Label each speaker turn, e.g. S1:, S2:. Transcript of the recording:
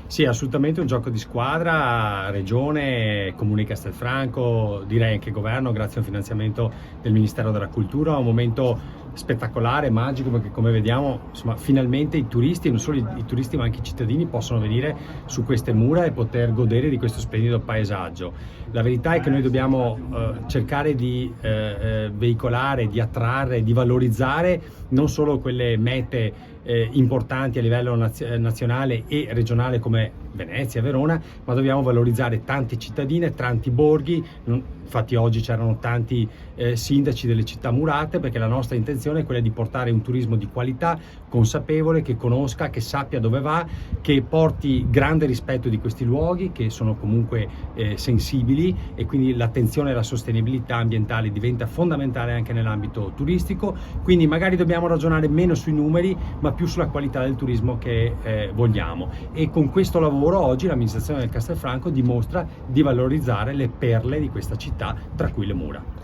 S1: Sì, assolutamente un gioco di squadra, Regione, Comune di Castelfranco, direi anche Governo, grazie a un finanziamento del Ministero della Cultura, un momento spettacolare, magico, perché come vediamo, insomma, finalmente i turisti, e non solo i turisti ma anche i cittadini, possono venire su queste mura e poter godere di questo splendido paesaggio. La verità è che noi dobbiamo cercare di veicolare, di attrarre, di valorizzare non solo quelle mete importanti a livello nazionale e regionale come Venezia, Verona, ma dobbiamo valorizzare tante cittadine, tanti borghi. Infatti oggi c'erano tanti sindaci delle città murate, perché la nostra intenzione è quella di portare un turismo di qualità, consapevole, che conosca, che sappia dove va, che porti grande rispetto di questi luoghi che sono comunque sensibili, e quindi l'attenzione alla sostenibilità ambientale diventa fondamentale anche nell'ambito turistico. Quindi magari dobbiamo ragionare meno sui numeri ma più sulla qualità del turismo che vogliamo, e con questo lavoro oggi l'amministrazione del Castelfranco dimostra di valorizzare le perle di questa città, tra cui le mura.